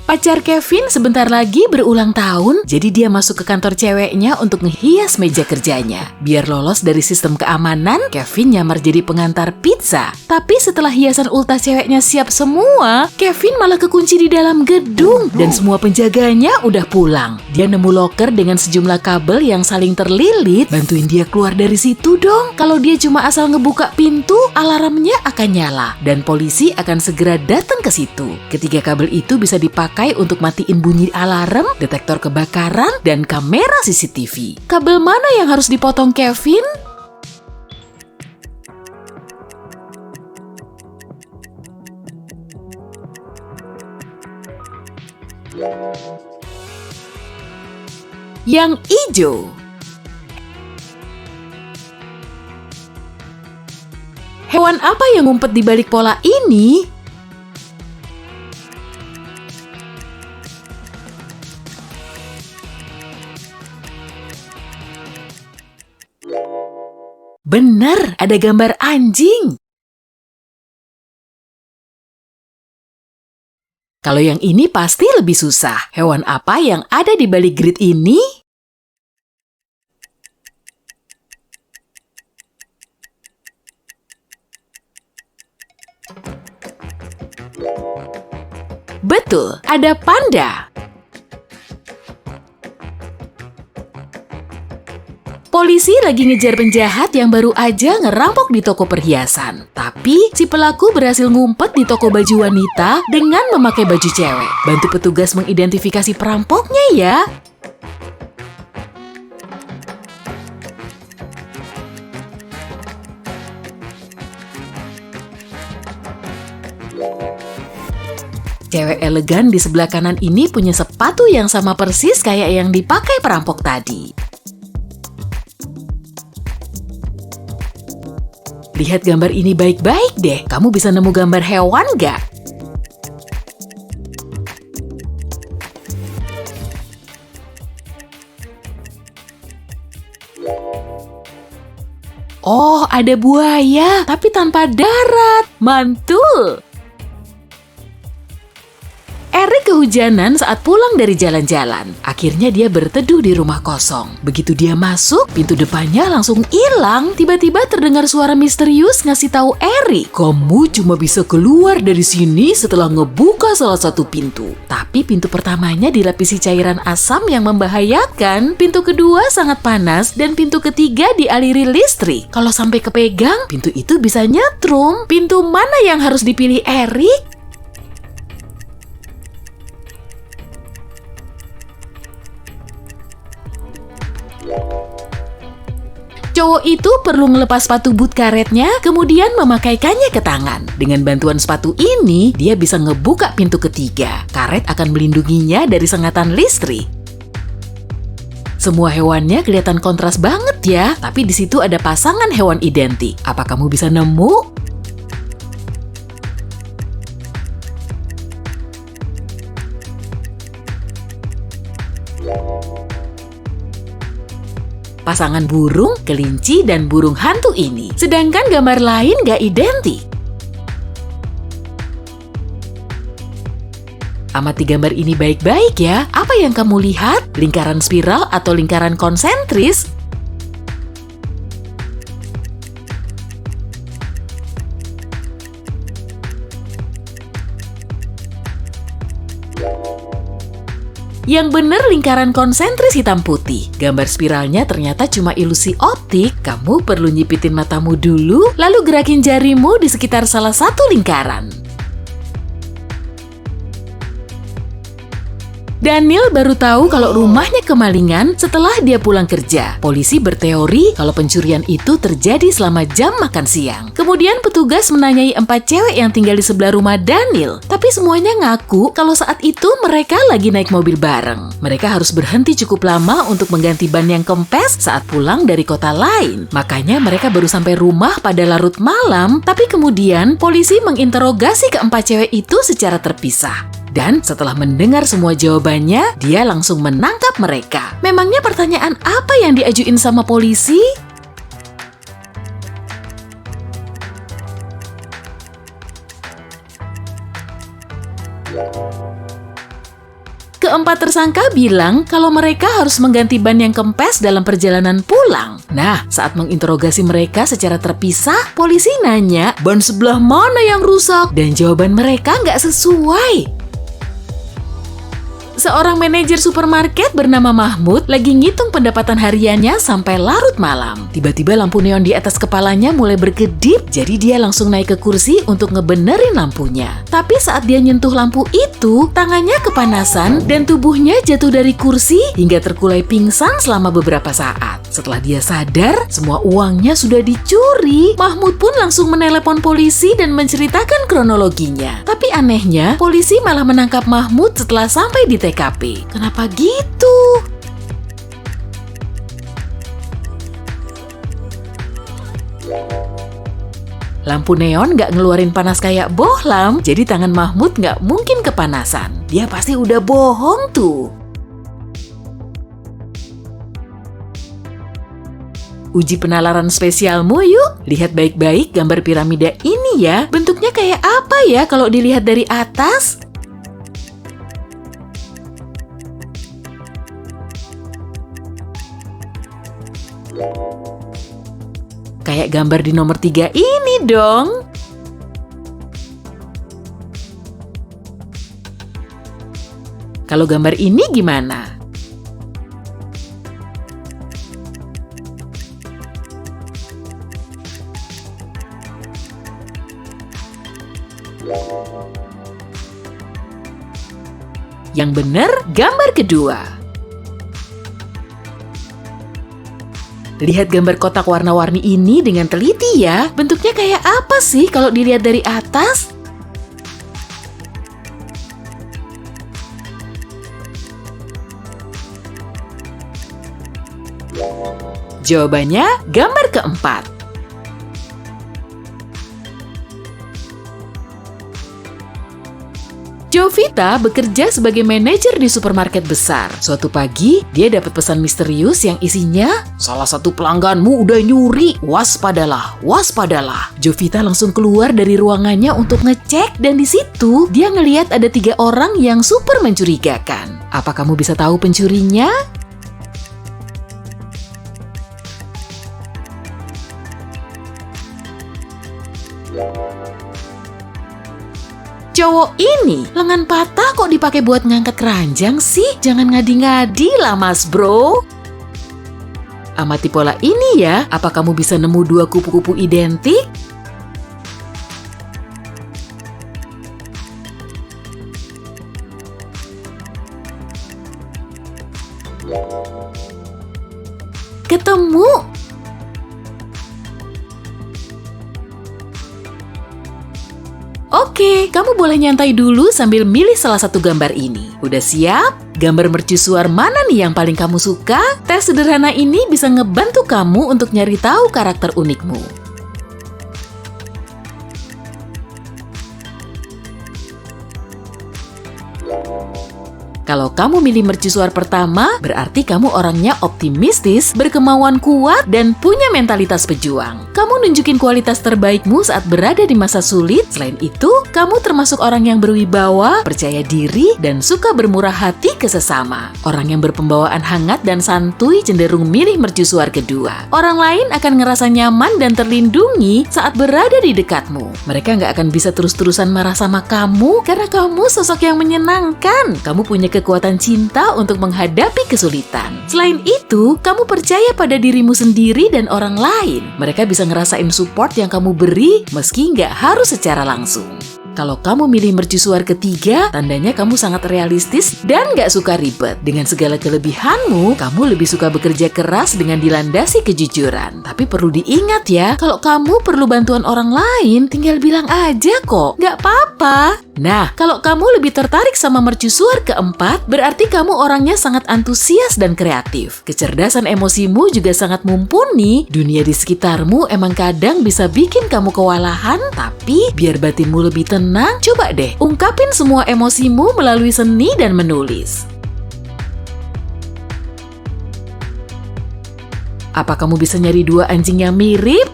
Pacar Kevin sebentar lagi berulang tahun, jadi dia masuk ke kantor ceweknya untuk ngehias meja kerjanya. Biar lolos dari sistem keamanan, Kevin nyamar jadi pengantar pizza. Tapi setelah hiasan ultah ceweknya siap semua, Kevin malah kekunci di dalam gedung dan semua penjaganya udah pulang. Dia nemu loker dengan sejumlah kabel yang saling terlilit. Bantuin dia keluar dari situ dong. Kalau dia cuma asal ngebuka pintu, alarmnya akan nyala dan polisi akan segera datang ke situ. Ketiga kabel itu bisa dipakai untuk matiin bunyi alarm, detektor kebakaran, dan kamera CCTV. Kabel mana yang harus dipotong Kevin? Yang ijo. Hewan apa yang ngumpet di balik pola ini? Benar, ada gambar anjing. Kalau yang ini pasti lebih susah. Hewan apa yang ada di balik grid ini? Betul, ada panda. Polisi lagi ngejar penjahat yang baru aja ngerampok di toko perhiasan. Tapi si pelaku berhasil ngumpet di toko baju wanita dengan memakai baju cewek. Bantu petugas mengidentifikasi perampoknya ya. Cewek elegan di sebelah kanan ini punya sepatu yang sama persis kayak yang dipakai perampok tadi. Lihat gambar ini baik-baik deh. Kamu bisa nemu gambar hewan nggak? Oh, ada buaya, tapi tanpa darat. Mantul! Eric kehujanan saat pulang dari jalan-jalan. Akhirnya dia berteduh di rumah kosong. Begitu dia masuk, pintu depannya langsung hilang. Tiba-tiba terdengar suara misterius ngasih tahu Eric, "Kamu cuma bisa keluar dari sini setelah ngebuka salah satu pintu." Tapi pintu pertamanya dilapisi cairan asam yang membahayakan. Pintu kedua sangat panas dan pintu ketiga dialiri listrik. Kalau sampai kepegang, pintu itu bisa nyetrum. Pintu mana yang harus dipilih Eric? Cowok itu perlu melepas sepatu boot karetnya, kemudian memakaikannya ke tangan. Dengan bantuan sepatu ini, dia bisa ngebuka pintu ketiga. Karet akan melindunginya dari sengatan listrik. Semua hewannya kelihatan kontras banget ya, tapi di situ ada pasangan hewan identik. Apa kamu bisa nemu? Pasangan burung, kelinci, dan burung hantu ini. Sedangkan gambar lain gak identik. Amati gambar ini baik-baik ya. Apa yang kamu lihat? Lingkaran spiral atau lingkaran konsentris? Yang benar lingkaran konsentris hitam putih. Gambar spiralnya ternyata cuma ilusi optik. Kamu perlu nyipitin matamu dulu, lalu gerakin jarimu di sekitar salah satu lingkaran. Daniel baru tahu kalau rumahnya kemalingan setelah dia pulang kerja. Polisi berteori kalau pencurian itu terjadi selama jam makan siang. Kemudian petugas menanyai 4 cewek yang tinggal di sebelah rumah Daniel. Tapi semuanya ngaku kalau saat itu mereka lagi naik mobil bareng. Mereka harus berhenti cukup lama untuk mengganti ban yang kempes saat pulang dari kota lain. Makanya mereka baru sampai rumah pada larut malam. Tapi kemudian polisi menginterogasi keempat cewek itu secara terpisah. Dan setelah mendengar semua jawabannya, dia langsung menangkap mereka. Memangnya pertanyaan apa yang diajuin sama polisi? keempat tersangka bilang kalau mereka harus mengganti ban yang kempes dalam perjalanan pulang. Nah, saat menginterogasi mereka secara terpisah, polisi nanya ban sebelah mana yang rusak dan jawaban mereka nggak sesuai. Seorang manajer supermarket bernama Mahmud lagi ngitung pendapatan hariannya sampai larut malam. Tiba-tiba lampu neon di atas kepalanya mulai berkedip, jadi dia langsung naik ke kursi untuk ngebenerin lampunya. Tapi saat dia nyentuh lampu itu, tangannya kepanasan dan tubuhnya jatuh dari kursi hingga terkulai pingsan selama beberapa saat. Setelah dia sadar, semua uangnya sudah dicuri. Mahmud pun langsung menelepon polisi dan menceritakan kronologinya. Tapi anehnya, polisi malah menangkap Mahmud setelah sampai di TKP. Kenapa gitu? Lampu neon nggak ngeluarin panas kayak bohlam, jadi tangan Mahmud nggak mungkin kepanasan. Dia pasti udah bohong tuh. Uji penalaran spesialmu yuk. Lihat baik-baik gambar piramida ini ya. Bentuknya kayak apa ya kalau dilihat dari atas? Kayak gambar di nomor 3 ini dong. Kalau gambar ini gimana? Yang benar, gambar kedua. Lihat gambar kotak warna-warni ini dengan teliti ya. Bentuknya kayak apa sih kalau dilihat dari atas? Jawabannya, gambar keempat. Jovita bekerja sebagai manajer di supermarket besar. Suatu pagi, dia dapat pesan misterius yang isinya, "Salah satu pelangganmu udah nyuri, waspadalah, waspadalah." Jovita langsung keluar dari ruangannya untuk ngecek dan di situ dia ngelihat ada 3 orang yang super mencurigakan. Apa kamu bisa tahu pencurinya? Cowok ini lengan patah kok dipakai buat ngangkat keranjang sih? Jangan ngadi-ngadi lah mas bro. Amati pola ini ya, apa kamu bisa nemu 2 kupu-kupu identik? Ketemu. Oke, kamu boleh nyantai dulu sambil milih salah satu gambar ini. Udah siap? Gambar mercusuar mana nih yang paling kamu suka? Tes sederhana ini bisa ngebantu kamu untuk nyari tahu karakter unikmu. Kalau kamu milih mercusuar pertama, berarti kamu orangnya optimistis, berkemauan kuat, dan punya mentalitas pejuang. Kamu nunjukin kualitas terbaikmu saat berada di masa sulit. Selain itu, kamu termasuk orang yang berwibawa, percaya diri, dan suka bermurah hati ke sesama. Orang yang berpembawaan hangat dan santuy cenderung milih mercusuar kedua. Orang lain akan ngerasa nyaman dan terlindungi saat berada di dekatmu. Mereka nggak akan bisa terus-terusan marah sama kamu karena kamu sosok yang menyenangkan. Kamu punya kekuatan cinta untuk menghadapi kesulitan. Selain itu, kamu percaya pada dirimu sendiri dan orang lain. Mereka bisa ngerasain support yang kamu beri meski nggak harus secara langsung. Kalau kamu milih mercusuar ketiga, tandanya kamu sangat realistis dan nggak suka ribet. Dengan segala kelebihanmu, kamu lebih suka bekerja keras dengan dilandasi kejujuran. Tapi perlu diingat ya, kalau kamu perlu bantuan orang lain, tinggal bilang aja kok, nggak apa-apa. Nah, kalau kamu lebih tertarik sama mercusuar keempat, berarti kamu orangnya sangat antusias dan kreatif. Kecerdasan emosimu juga sangat mumpuni. Dunia di sekitarmu emang kadang bisa bikin kamu kewalahan, tapi biar batinmu lebih tenang, coba deh ungkapin semua emosimu melalui seni dan menulis. Apa kamu bisa nyari 2 anjing yang mirip?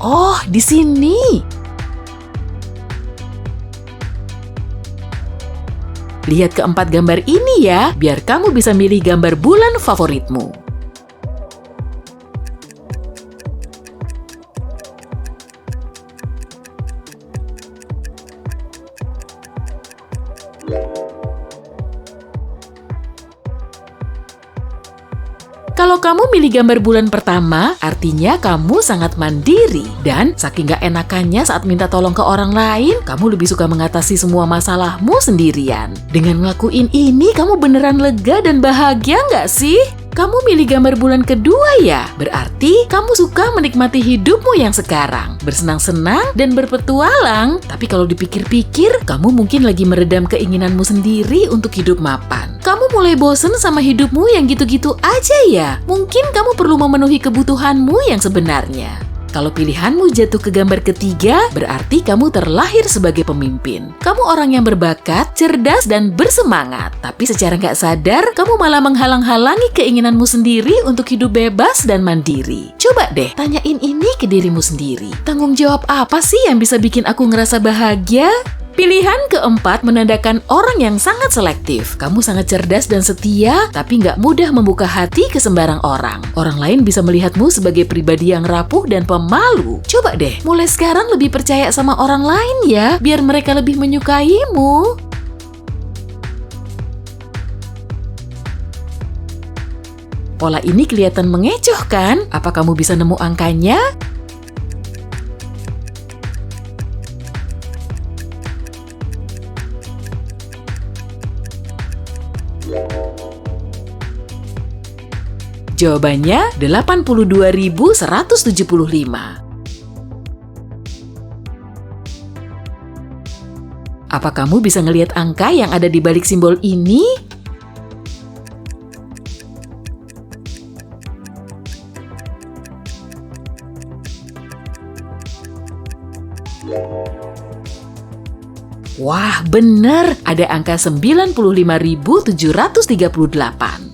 Oh, di sini. Lihat keempat gambar ini ya, biar kamu bisa milih gambar bulan favoritmu. Kalau kamu milih gambar bulan pertama, artinya kamu sangat mandiri. Dan saking gak enakannya saat minta tolong ke orang lain, kamu lebih suka mengatasi semua masalahmu sendirian. Dengan ngelakuin ini, kamu beneran lega dan bahagia nggak sih? Kamu milih gambar bulan kedua ya? Berarti kamu suka menikmati hidupmu yang sekarang, bersenang-senang dan berpetualang. Tapi kalau dipikir-pikir, kamu mungkin lagi meredam keinginanmu sendiri untuk hidup mapan. Kamu mulai bosen sama hidupmu yang gitu-gitu aja ya? Mungkin kamu perlu memenuhi kebutuhanmu yang sebenarnya. Kalau pilihanmu jatuh ke gambar ketiga, berarti kamu terlahir sebagai pemimpin. Kamu orang yang berbakat, cerdas, dan bersemangat. Tapi secara nggak sadar, kamu malah menghalang-halangi keinginanmu sendiri untuk hidup bebas dan mandiri. Coba deh, tanyain ini ke dirimu sendiri. Tanggung jawab apa sih yang bisa bikin aku ngerasa bahagia? Pilihan keempat menandakan orang yang sangat selektif. Kamu sangat cerdas dan setia, tapi nggak mudah membuka hati ke sembarang orang. Orang lain bisa melihatmu sebagai pribadi yang rapuh dan pemalu. Coba deh, mulai sekarang lebih percaya sama orang lain ya, biar mereka lebih menyukaimu. Pola ini kelihatan mengecoh kan? Apa kamu bisa nemu angkanya? Jawabannya 82.175. Apa kamu bisa ngelihat angka yang ada di balik simbol ini? Wah, bener! Ada angka 95.738.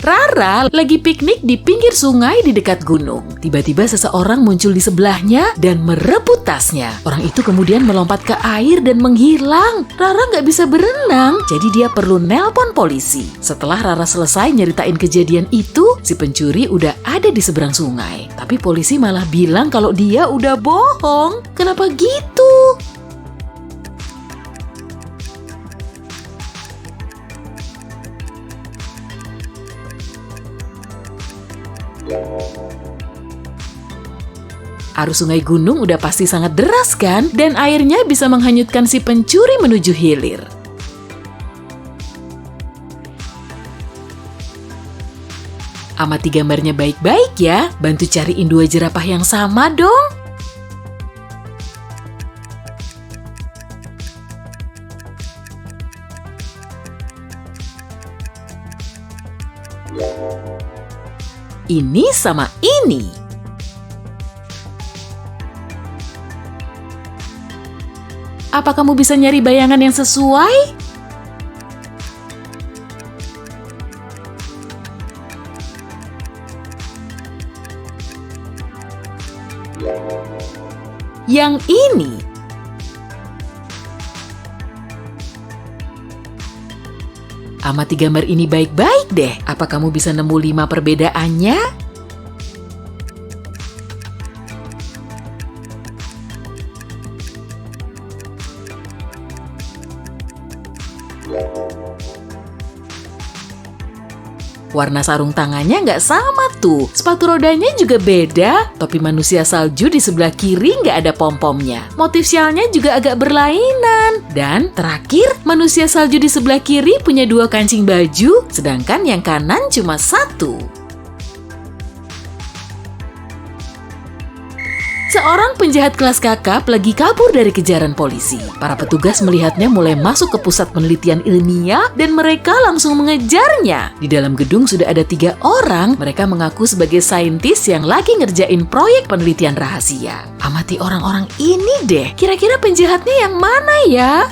Rara lagi piknik di pinggir sungai di dekat gunung. Tiba-tiba seseorang muncul di sebelahnya dan merebut tasnya. Orang itu kemudian melompat ke air dan menghilang. Rara nggak bisa berenang, jadi dia perlu nelpon polisi. Setelah Rara selesai nyeritain kejadian itu, si pencuri udah ada di seberang sungai. Tapi polisi malah bilang kalau dia udah bohong. Kenapa gitu? Arus sungai gunung udah pasti sangat deras kan? Dan airnya bisa menghanyutkan si pencuri menuju hilir. Amati gambarnya baik-baik ya. Bantu cariin dua jerapah yang sama dong. Ini sama ini. Apa kamu bisa nyari bayangan yang sesuai? Yang ini. Amati gambar ini baik-baik deh. Apa kamu bisa nemu 5 perbedaannya? Warna sarung tangannya nggak sama tuh. Sepatu rodanya juga beda. Topi manusia salju di sebelah kiri nggak ada pom-pomnya. Motif syalnya juga agak berlainan. Dan terakhir, manusia salju di sebelah kiri punya 2 kancing baju, sedangkan yang kanan cuma 1. Seorang penjahat kelas kakap lagi kabur dari kejaran polisi. Para petugas melihatnya mulai masuk ke pusat penelitian ilmiah dan mereka langsung mengejarnya. Di dalam gedung sudah ada 3 orang. Mereka mengaku sebagai saintis yang lagi ngerjain proyek penelitian rahasia. Amati orang-orang ini deh. Kira-kira penjahatnya yang mana ya?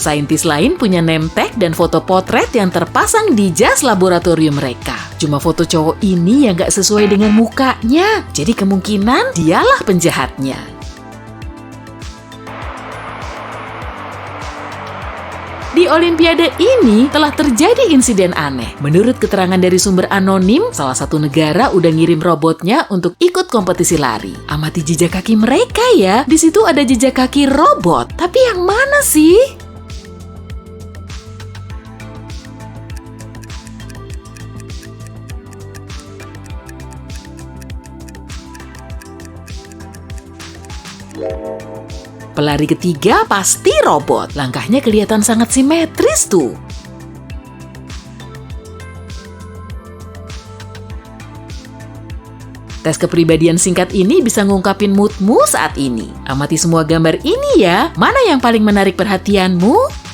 Saintis lain punya name tag dan foto potret yang terpasang di jas laboratorium mereka. Cuma foto cowok ini yang gak sesuai dengan mukanya, jadi kemungkinan dialah penjahatnya. Di Olimpiade ini telah terjadi insiden aneh. Menurut keterangan dari sumber anonim, salah satu negara udah ngirim robotnya untuk ikut kompetisi lari. Amati jejak kaki mereka ya. Di situ ada jejak kaki robot. Tapi yang mana sih? Pelari ketiga pasti robot. Langkahnya kelihatan sangat simetris tuh. Tes kepribadian singkat ini bisa ngungkapin moodmu saat ini. Amati semua gambar ini ya. Mana yang paling menarik perhatianmu?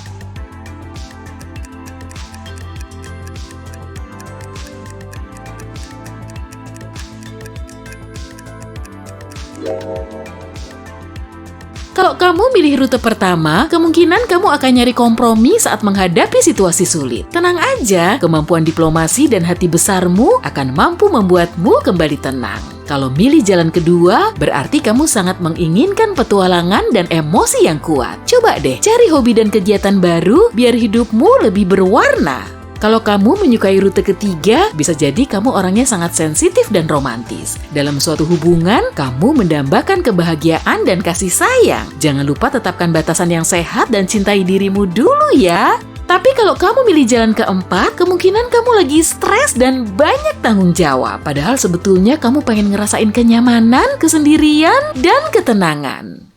Kalau kamu milih rute pertama, kemungkinan kamu akan nyari kompromi saat menghadapi situasi sulit. Tenang aja, kemampuan diplomasi dan hati besarmu akan mampu membuatmu kembali tenang. Kalau milih jalan kedua, berarti kamu sangat menginginkan petualangan dan emosi yang kuat. Coba deh, cari hobi dan kegiatan baru biar hidupmu lebih berwarna. Kalau kamu menyukai rute ketiga, bisa jadi kamu orangnya sangat sensitif dan romantis. Dalam suatu hubungan, kamu mendambakan kebahagiaan dan kasih sayang. Jangan lupa tetapkan batasan yang sehat dan cintai dirimu dulu ya. Tapi kalau kamu milih jalan keempat, kemungkinan kamu lagi stres dan banyak tanggung jawab. Padahal sebetulnya kamu pengen ngerasain kenyamanan, kesendirian, dan ketenangan.